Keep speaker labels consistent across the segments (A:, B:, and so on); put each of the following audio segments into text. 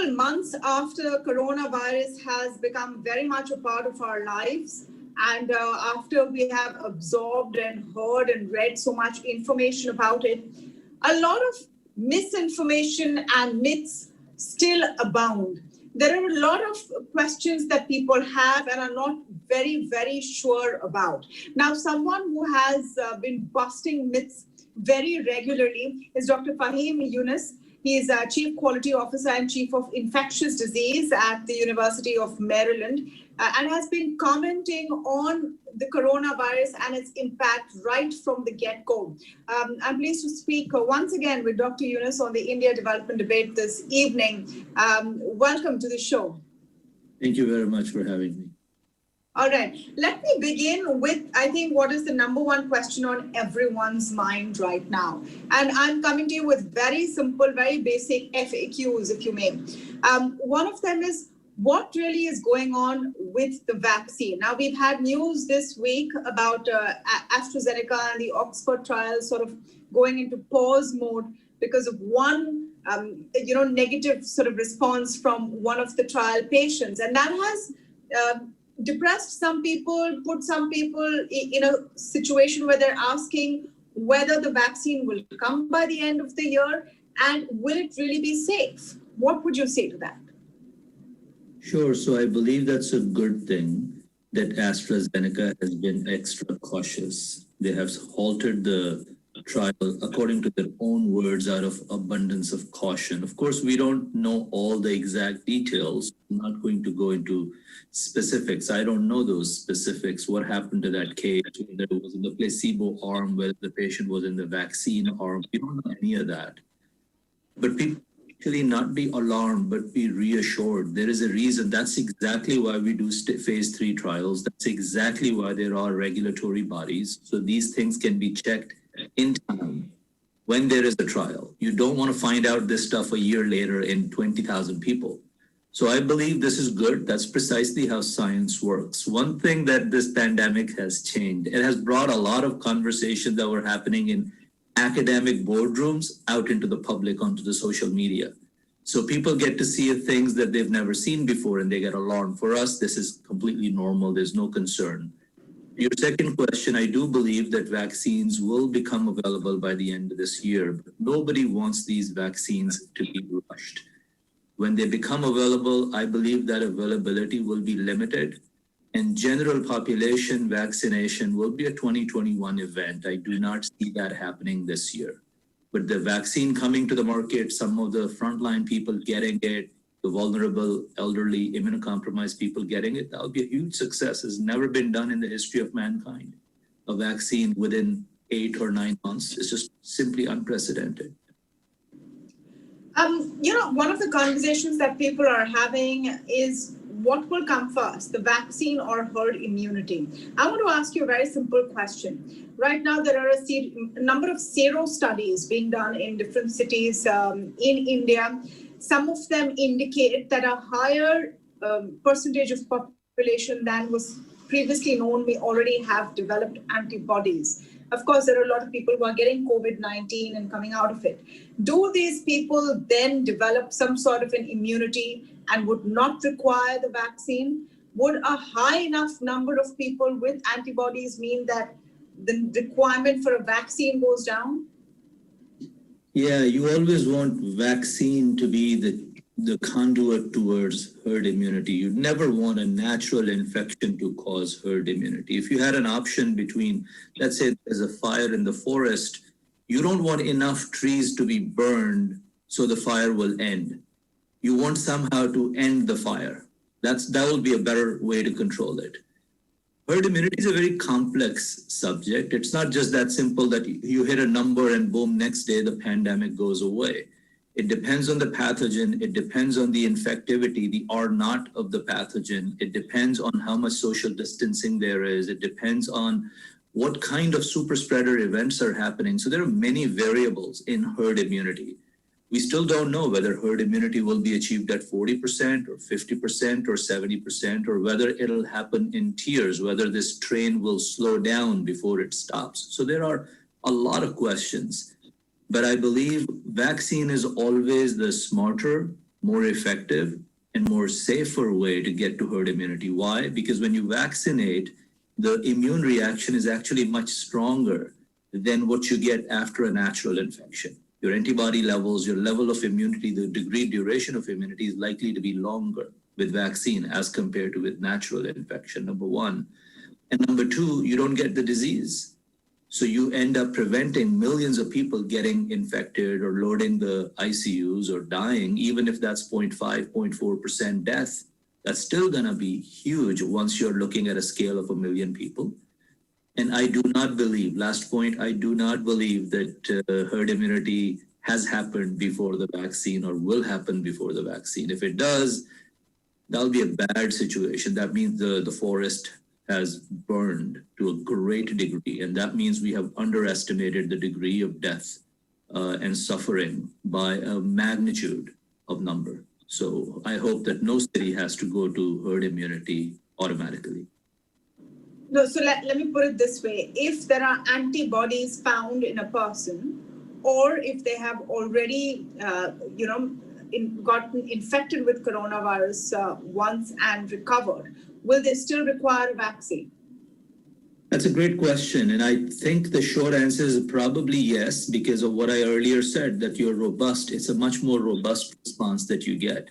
A: several months after coronavirus has become very much a part of our lives, and after we have absorbed and heard and read so much information about it, a lot of misinformation and myths still abound. There are a lot of questions that people have and are not very, very sure about. Now, someone who has been busting myths very regularly is Dr. Faheem Younus. He is Chief Quality Officer and Chief of Infectious Disease at the University of Maryland, and has been commenting on the coronavirus and its impact right from the get-go. I'm pleased to speak once again with Dr. Younus on the India Development Debate this evening. Welcome to the show.
B: Thank you very much for having me.
A: All right, let me begin with, I think, what is the number one question on everyone's mind right now. And I'm coming to you with very simple, very basic FAQs, if you may. One of them is, what really is going on with the vaccine? Now, we've had news this week about AstraZeneca and the Oxford trial sort of going into pause mode because of one negative sort of response from one of the trial patients. And that has depressed some people, put some people in a situation where they're asking whether the vaccine will come by the end of the year and will it really be safe? What would you say to that?
B: Sure. So I believe that's a good thing that AstraZeneca has been extra cautious. They have halted the trial, according to their own words, out of abundance of caution. Of course, we don't know all the exact details. I'm not going to go into specifics. I don't know those specifics. What happened to that case, whether it was in the placebo arm, whether the patient was in the vaccine arm. We don't know any of that. But people actually not be alarmed, but be reassured. There is a reason. That's exactly why we do phase 3 trials. That's exactly why there are regulatory bodies. So these things can be checked in time when there is a trial. You don't want to find out this stuff a year later in 20,000 people. So I believe this is good. That's precisely how science works. One thing that this pandemic has changed, it has brought a lot of conversations that were happening in academic boardrooms out into the public, onto the social media. So people get to see things that they've never seen before and they get alarmed. For us, this is completely normal. There's no concern. Your second question, I do believe that vaccines will become available by the end of this year, but nobody wants these vaccines to be rushed. When they become available, I believe that availability will be limited and general population vaccination will be a 2021 event. I do not see that happening this year. But the vaccine coming to the market, some of the frontline people getting it, the vulnerable, elderly, immunocompromised people getting it, that would be a huge success. It's never been done in the history of mankind. A vaccine within 8 or 9 months is just simply unprecedented.
A: One of the conversations that people are having is what will come first, the vaccine or herd immunity? I want to ask you a very simple question. Right now, there are a number of sero studies being done in different cities in India. Some of them indicate that a higher percentage of population than was previously known may already have developed antibodies. Of course, there are a lot of people who are getting COVID-19 and coming out of it. Do these people then develop some sort of an immunity and would not require the vaccine? Would a high enough number of people with antibodies mean that the requirement for a vaccine goes down?
B: Yeah, you always want vaccine to be the conduit towards herd immunity. You'd never want a natural infection to cause herd immunity. If you had an option between, let's say there's a fire in the forest, you don't want enough trees to be burned so the fire will end. You want somehow to end the fire. That will be a better way to control it. Herd immunity is a very complex subject. It's not just that simple that you hit a number and boom, next day the pandemic goes away. It depends on the pathogen. It depends on the infectivity, the R naught of the pathogen. It depends on how much social distancing there is. It depends on what kind of super spreader events are happening. So there are many variables in herd immunity. We still don't know whether herd immunity will be achieved at 40% or 50% or 70%, or whether it'll happen in tiers, whether this train will slow down before it stops. So there are a lot of questions, but I believe vaccine is always the smarter, more effective, and more safer way to get to herd immunity. Why? Because when you vaccinate, the immune reaction is actually much stronger than what you get after a natural infection. Your antibody levels, your level of immunity, the degree duration of immunity is likely to be longer with vaccine as compared to with natural infection, number one. And number two, you don't get the disease. So you end up preventing millions of people getting infected or loading the ICUs or dying, even if that's 0.5, 0.4% death. That's still going to be huge once you're looking at a scale of 1 million people. And I do not believe, last point, I do not believe that herd immunity has happened before the vaccine or will happen before the vaccine. If it does, that'll be a bad situation. That means the forest has burned to a great degree. And that means we have underestimated the degree of death and suffering by a magnitude of number. So I hope that no city has to go to herd immunity automatically.
A: No, so let me put it this way. If there are antibodies found in a person, or if they have already, gotten infected with coronavirus once and recovered, will they still require a vaccine?
B: That's a great question. And I think the short answer is probably yes, because of what I earlier said, that you're robust. It's a much more robust response that you get.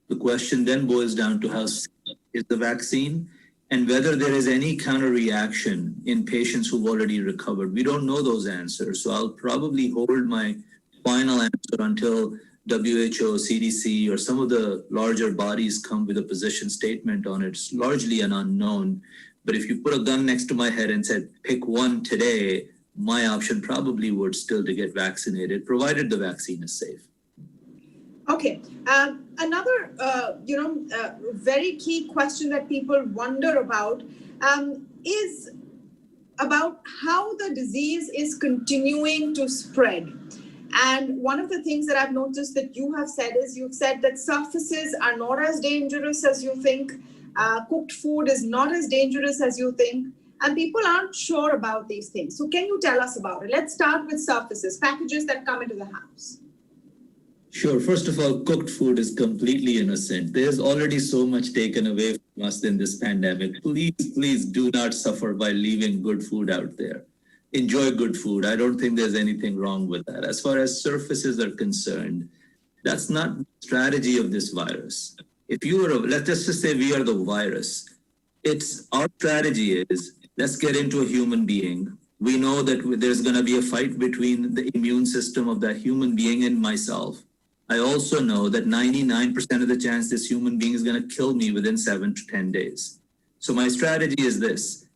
B: The question then boils down to how safe is the vaccine and whether there is any counter reaction in patients who've already recovered. We don't know those answers. So I'll probably hold my final answer until WHO, CDC, or some of the larger bodies come with a position statement on it. It's largely an unknown. But if you put a gun next to my head and said, pick one today, my option probably would still to get vaccinated, provided the vaccine is safe.
A: Okay. Another, very key question that people wonder about is about how the disease is continuing to spread. And one of the things that I've noticed that you have said is you've said that surfaces are not as dangerous as you think. Cooked food is not as dangerous as you think. And people aren't sure about these things. So can you tell us about it? Let's start with surfaces, packages that come into the house.
B: Sure. First of all, cooked food is completely innocent. There's already so much taken away from us in this pandemic. Please do not suffer by leaving good food out there. Enjoy good food. I don't think there's anything wrong with that. As far as surfaces are concerned, that's not the strategy of this virus. If you were, let's just say we are the virus. It's our strategy is let's get into a human being. We know that there's going to be a fight between the immune system of that human being and myself. I also know that 99% of the chance this human being is going to kill me within 7 to 10 days. So my strategy is this.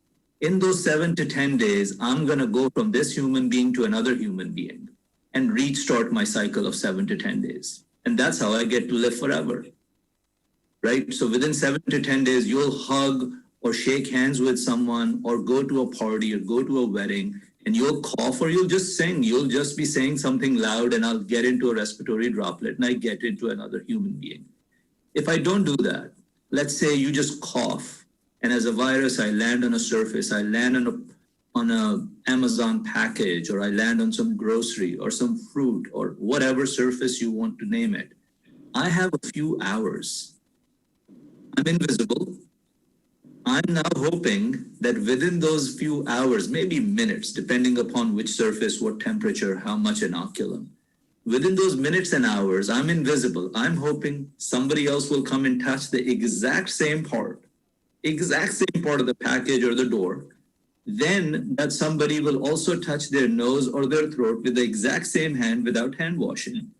B: In those 7 to 10 days, I'm going to go from this human being to another human being and restart my cycle of 7 to 10 days. And that's how I get to live forever, right? So within 7 to 10 days, you'll hug or shake hands with someone or go to a party or go to a wedding and you'll cough or you'll just sing. You'll just be saying something loud and I'll get into a respiratory droplet and I get into another human being. If I don't do that, let's say you just cough and as a virus, I land on a surface, I land on a Amazon package or I land on some grocery or some fruit or whatever surface you want to name it. I have a few hours. I'm invisible. I'm now hoping that within those few hours, maybe minutes, depending upon which surface, what temperature, how much inoculum, within those minutes and hours, I'm invisible. I'm hoping somebody else will come and touch the exact same part of the package or the door. Then that somebody will also touch their nose or their throat with the exact same hand without hand washing.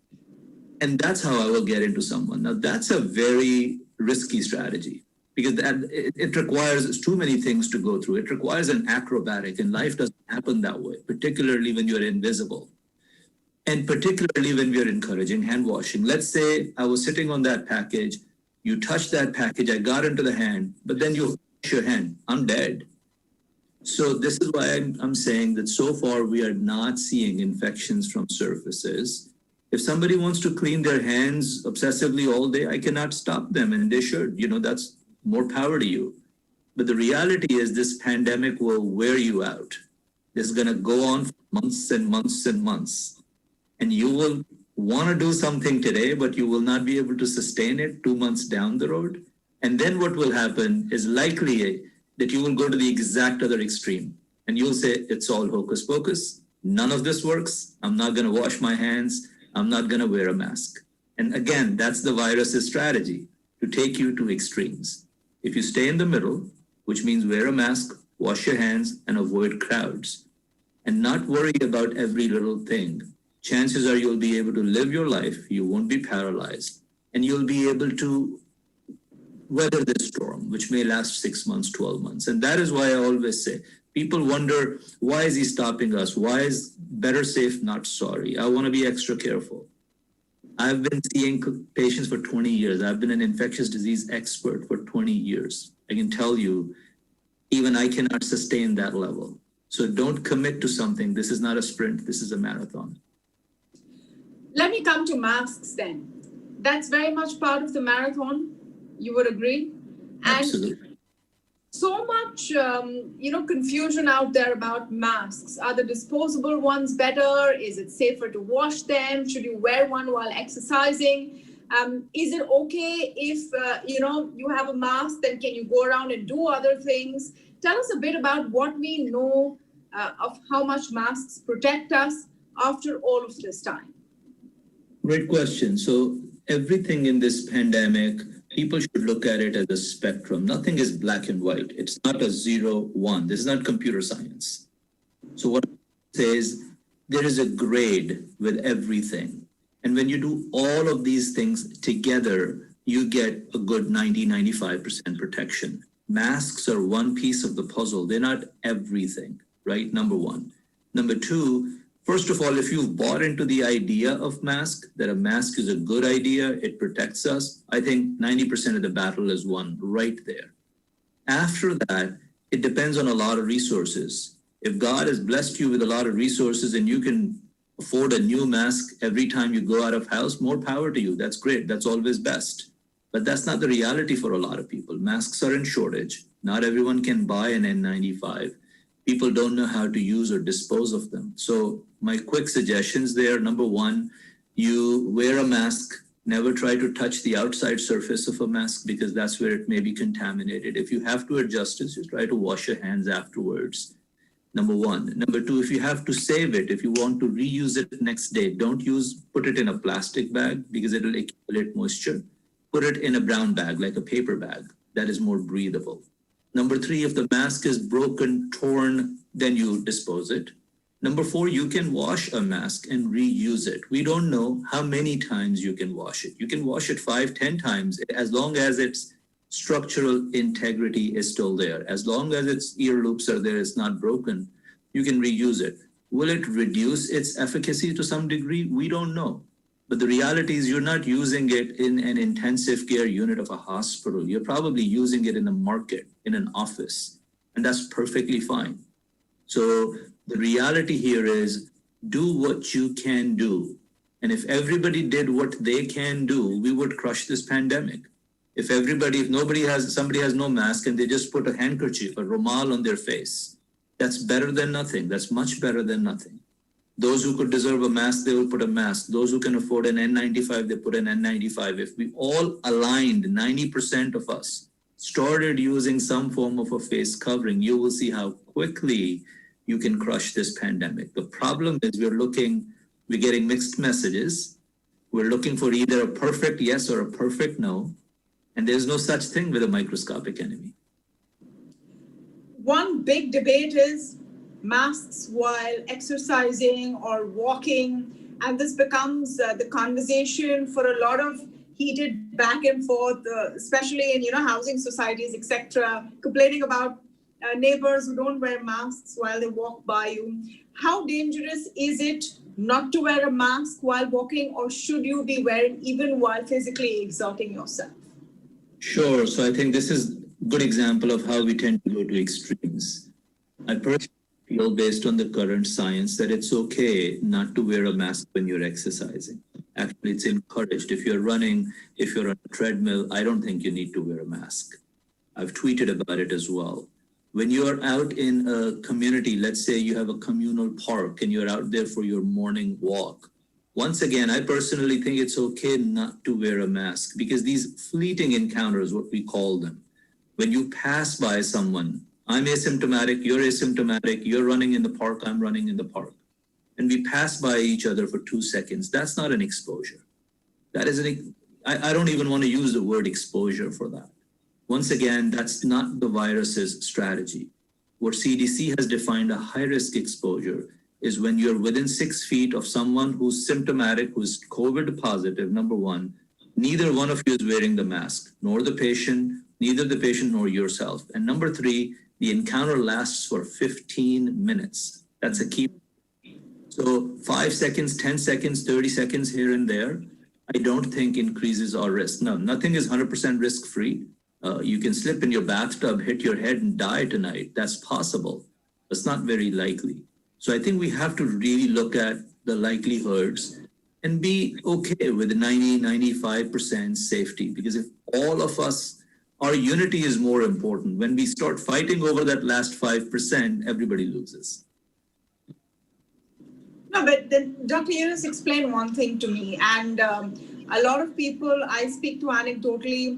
B: And that's how I will get into someone. Now, that's a very risky strategy. Because it requires too many things to go through. It requires an acrobatic, and life doesn't happen that way, particularly when you're invisible. And particularly when we're encouraging hand washing. Let's say I was sitting on that package, you touched that package, I got into the hand, but then you wash your hand, I'm dead. So this is why I'm saying that so far we are not seeing infections from surfaces. If somebody wants to clean their hands obsessively all day, I cannot stop them, and they should. That's more power to you. But the reality is this pandemic will wear you out. This is going to go on for months and months and months. And you will want to do something today, but you will not be able to sustain it 2 months down the road. And then what will happen is likely that you will go to the exact other extreme and you'll say, it's all hocus pocus. None of this works. I'm not going to wash my hands. I'm not going to wear a mask. And again, that's the virus's strategy, to take you to extremes. If you stay in the middle, which means wear a mask, wash your hands, and avoid crowds, and not worry about every little thing, chances are you'll be able to live your life, you won't be paralyzed, and you'll be able to weather this storm, which may last 6 months, 12 months. And that is why I always say, people wonder, why is he stopping us? Why is better safe, not sorry? I want to be extra careful. I've been seeing patients for 20 years. I've been an infectious disease expert for 20 years. I can tell you, even I cannot sustain that level. So don't commit to something. This is not a sprint. This is a marathon.
A: Let me come to masks then. That's very much part of the marathon. You would agree?
B: Absolutely.
A: And so much, confusion out there about masks. Are the disposable ones better? Is it safer to wash them? Should you wear one while exercising? Is it okay if, you have a mask, then can you go around and do other things? Tell us a bit about what we know of how much masks protect us after all of this time.
B: Great question. So everything in this pandemic, people should look at it as a spectrum. Nothing is black and white. It's not a 0-1. This is not computer science. So what I say is there is a grade with everything. And when you do all of these things together, you get a good 90-95% protection. Masks are one piece of the puzzle. They're not everything, right? Number one. Number two, first of all, if you've bought into the idea of mask, that a mask is a good idea, it protects us, I think 90% of the battle is won right there. After that, it depends on a lot of resources. If God has blessed you with a lot of resources and you can afford a new mask every time you go out of house, more power to you. That's great. That's always best. But that's not the reality for a lot of people. Masks are in shortage. Not everyone can buy an N95. People don't know how to use or dispose of them. So my quick suggestions there, number one, you wear a mask. Never try to touch the outside surface of a mask because that's where it may be contaminated. If you have to adjust it, just try to wash your hands afterwards. Number one. Number two, if you have to save it, if you want to reuse it next day, don't put it in a plastic bag because it'll accumulate moisture. Put it in a brown bag, like a paper bag. That is more breathable. Number three, if the mask is broken, torn, then you dispose it. Number four, you can wash a mask and reuse it. We don't know how many times you can wash it. You can wash it 5-10 times as long as its structural integrity is still there. As long as its ear loops are there, it's not broken, you can reuse it. Will it reduce its efficacy to some degree? We don't know. But the reality is you're not using it in an intensive care unit of a hospital. You're probably using it in a market, in an office, and that's perfectly fine. So the reality here is do what you can do. And if everybody did what they can do, we would crush this pandemic. If somebody has no mask and they just put a handkerchief, a rumal on their face, that's better than nothing. That's much better than nothing. Those who could deserve a mask, they will put a mask. Those who can afford an N95, they put an N95. If we all aligned, 90% of us started using some form of a face covering, you will see how quickly you can crush this pandemic. The problem is we're getting mixed messages. We're looking for either a perfect yes or a perfect no. And there's no such thing with a microscopic enemy.
A: One big debate is masks while exercising or walking. And this becomes the conversation for a lot of heated back and forth, especially in housing societies, etc., complaining about neighbors who don't wear masks while they walk by you. How dangerous is it not to wear a mask while walking, or should you be wearing even while physically exerting yourself?
B: Sure. So I think this is a good example of how we tend to go to extremes. I personally feel, based on the current science, that it's okay not to wear a mask when you're exercising. Actually, it's encouraged. If you're running, if you're on a treadmill, I don't think you need to wear a mask. I've tweeted about it as well. When you're out in a community, let's say you have a communal park and you're out there for your morning walk, Once again, I personally think it's okay not to wear a mask because these fleeting encounters, what we call them, when you pass by someone, I'm asymptomatic, you're running in the park, I'm running in the park, and we pass by each other for 2 seconds, that's not an exposure. That is I don't even want to use the word exposure for that. Once again, that's not the virus's strategy. What CDC has defined a high-risk exposure is when you're within 6 feet of someone who's symptomatic, who's COVID positive, number one, neither one of you is wearing the mask, nor the patient, neither the patient nor yourself. And number three, the encounter lasts for 15 minutes. That's a key. So 5 seconds, 10 seconds, 30 seconds here and there, I don't think increases our risk. No, nothing is 100% risk-free. You can slip in your bathtub, hit your head and die tonight. That's possible. That's not very likely. So I think we have to really look at the likelihoods and be okay with 90, 95% safety. Because if all of us, our unity is more important. When we start fighting over that last 5%, everybody loses.
A: No, but then Dr. Younus explained one thing to me, and a lot of people I speak to anecdotally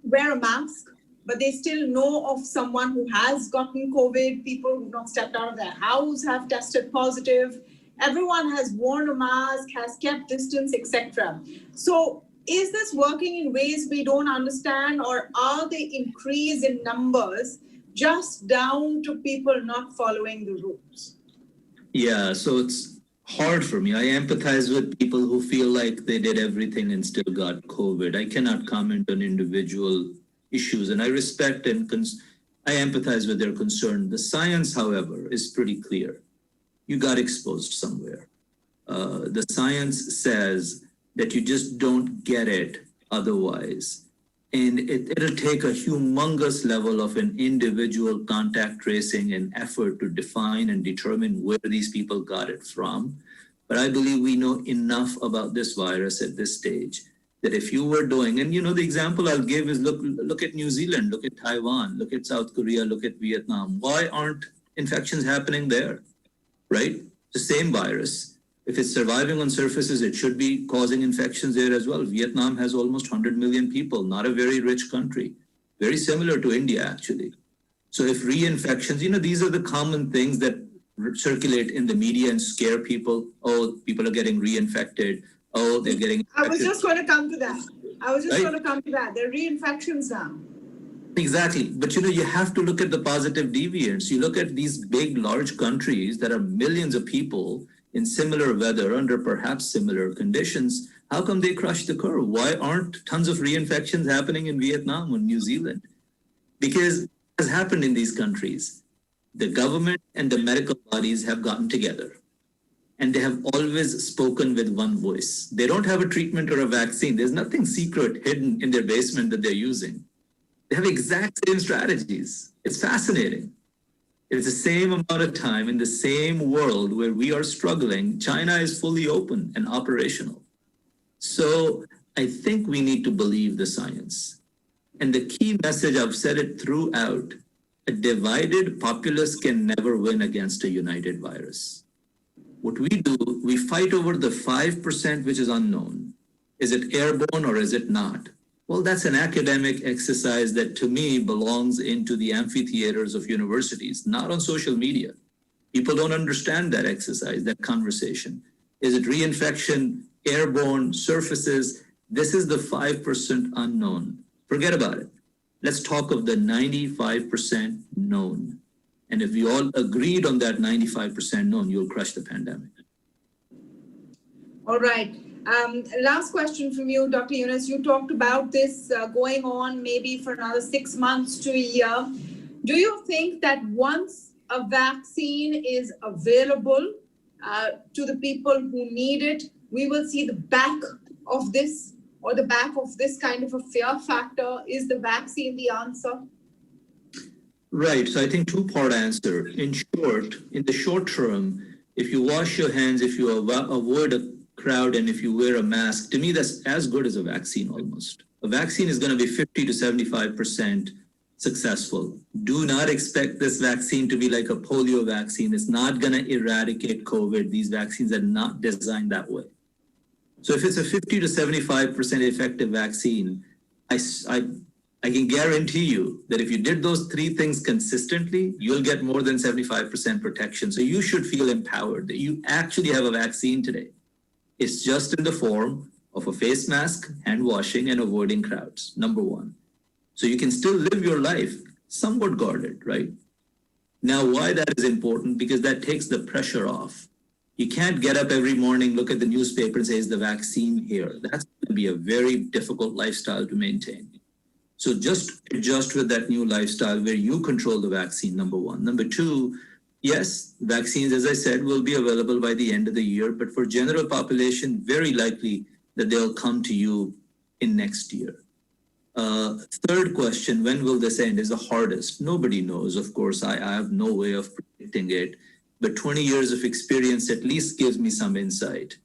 A: wear a mask, but they still know of someone who has gotten COVID. People who've not stepped out of their house have tested positive. Everyone has worn a mask, has kept distance, etc. So is this working in ways we don't understand, or are they increase in numbers just down to people not following the rules?
B: Yeah, so it's hard for me. I empathize with people who feel like they did everything and still got COVID. I cannot comment on individual issues, and I respect and I empathize with their concern. The science, however, is pretty clear. You got exposed somewhere. The science says that you just don't get it otherwise. And it'll take a humongous level of an individual contact tracing and effort to define and determine where these people got it from. But I believe we know enough about this virus at this stage that if you were doing, and the example I'll give is look at New Zealand, look at Taiwan, look at South Korea, look at Vietnam. Why aren't infections happening there, right? The same virus. If it's surviving on surfaces, it should be causing infections there as well. Vietnam has almost 100 million people, not a very rich country, very similar to India, actually. So if reinfections, these are the common things that circulate in the media and scare people. Oh, people are getting reinfected. Oh, they're getting infected.
A: I was just going to come to that. They're reinfections now.
B: Exactly. But you have to look at the positive deviants. You look at these big, large countries that are millions of people in similar weather, under perhaps similar conditions. How come they crush the curve? Why aren't tons of reinfections happening in Vietnam or New Zealand? Because it has happened in these countries. The government and the medical bodies have gotten together, and they have always spoken with one voice. They don't have a treatment or a vaccine. There's nothing secret hidden in their basement that they're using. They have exact same strategies. It's fascinating. It's the same amount of time in the same world where we are struggling. China is fully open and operational. So I think we need to believe the science. And the key message, I've said it throughout, a divided populace can never win against a united virus. What we do, we fight over the 5% which is unknown. Is it airborne or is it not? Well, that's an academic exercise that to me belongs into the amphitheaters of universities, not on social media. People don't understand that exercise, that conversation. Is it reinfection, airborne, surfaces? This is the 5% unknown. Forget about it. Let's talk of the 95% known. And if we all agreed on that 95% known, you'll crush the pandemic.
A: All right. Last question from you, Dr. Younus. You talked about this going on maybe for another 6 months to a year. Do you think that once a vaccine is available to the people who need it, we will see the back of this, or the back of this kind of a fear factor? Is the vaccine the answer?
B: Right. So I think two-part answer. In the short term, if you wash your hands, if you avoid a crowd, and if you wear a mask, to me, that's as good as a vaccine almost. A vaccine is going to be 50 to 75% successful. Do not expect this vaccine to be like a polio vaccine. It's not going to eradicate COVID. These vaccines are not designed that way. So if it's a 50 to 75% effective vaccine, I can guarantee you that if you did those three things consistently, you'll get more than 75% protection. So you should feel empowered that you actually have a vaccine today. It's just in the form of a face mask, hand washing, and avoiding crowds, number one. So you can still live your life somewhat guarded, right? Now, why that is important? Because that takes the pressure off. You can't get up every morning, look at the newspaper and say, is the vaccine here? That's going to be a very difficult lifestyle to maintain. So just adjust with that new lifestyle where you control the vaccine, number one. Number two, yes, vaccines, as I said, will be available by the end of the year, but for general population, very likely that they'll come to you in next year. Third question, when will this end, is the hardest. Nobody knows, of course. I have no way of predicting it, but 20 years of experience at least gives me some insight.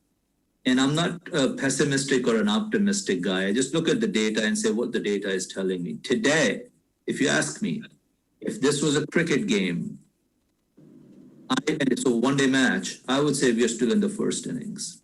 B: And I'm not a pessimistic or an optimistic guy. I just look at the data and say what the data is telling me. Today, if you ask me, if this was a cricket game, and it's a one-day match, I would say we are still in the first innings.